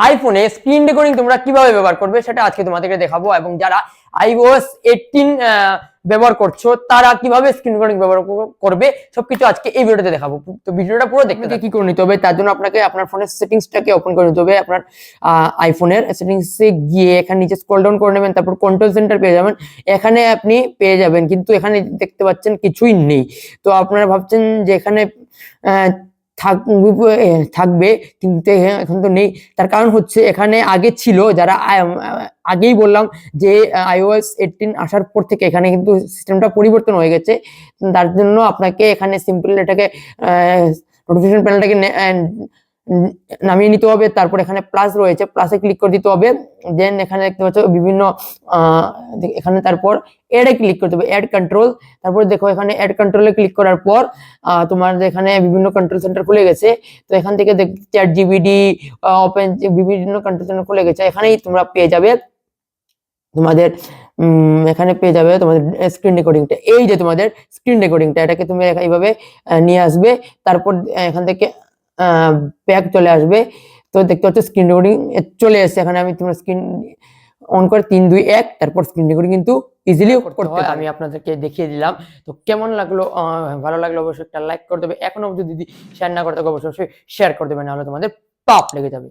আইফোনে screen recording তোমরা কিভাবে ব্যবহার করবে সেটা আজকে তোমাদেরকে দেখাবো, এবং যারা iOS 18 ব্যবহার করছো তারা কিভাবে স্ক্রিন রেকর্ডিং ব্যবহার করবে সবকিছু আজকে এই ভিডিওতে দেখাবো। তো ভিডিওটা পুরো দেখতে কি করে নিতে হবে, তার জন্য আপনাকে আপনার ফোনের সেটিংসটাকে ওপেন করে নিতে হবে। আপনার আইফোনের সেটিংসে গিয়ে এখানে নিচে স্ক্রল ডাউন করে নেবেন, তারপর কন্ট্রোল সেন্টার পেয়ে যাবেন। এখানে আপনি পেয়ে যাবেন, কিন্তু এখানে দেখতে পাচ্ছেন কিছুই নেই। তো আপনারা ভাবছেন যে এখানে থাকবে, কিন্তু এখন তো নেই। তার কারণ হচ্ছে এখানে আগে ছিল, যারা আগেই বললাম যে iOS 18 আসার পর থেকে এখানে কিন্তু সিস্টেমটা পরিবর্তন হয়ে গেছে। তার জন্য আপনাকে এখানে সিম্পল এটাকে নোটিফিকেশন প্যানেলটাকে নামিয়ে নিতে হবে। তারপর এখানে প্লাস রয়েছে, প্লাসে ক্লিক করে দিতে হবে। দেন এখানে দেখতে পাচ্ছ বিভিন্ন এখানে তারপর অ্যাডে ক্লিক করতে হবে, অ্যাড কন্ট্রোল। তারপর দেখো এখানে অ্যাড কন্ট্রোলে ক্লিক করার পর তোমার এখানে বিভিন্ন কন্ট্রোল সেন্টার খুলে গেছে। তো এখান থেকে চ্যাট জিপিটি, ওপেন, বিভিন্ন কন্ট্রোল সেন্টার খুলে গেছে। এখানেই তোমরা পেয়ে যাবে তোমাদের এখানে পেয়ে যাবে তোমাদের স্ক্রিন রেকর্ডিংটা। এই যে তোমাদের স্ক্রিন রেকর্ডিংটা, এটাকে তুমি এইভাবে নিয়ে আসবে। তারপর এখান থেকে ব্যাক চলে আসবে। তো দেখতে পাচ্ছ স্ক্রিন রেকর্ডিং চলে এসেছে। এখানে আমি তোমার স্ক্রিন অন করে 3 2 1 তারপর স্ক্রিন রেকর্ডিং কিন্তু ইজিলি করতে হয়। আমি আপনাদেরকে দেখিয়ে দিলাম। তো কেমন লাগলো? ভালো লাগলো অবশ্যই একটা লাইক করে দেবে। এখনো যদি শেয়ার না করতে অবশ্যই শেয়ার করে দেবে, নাহলে তোমাদের পাপ লেগে যাবে।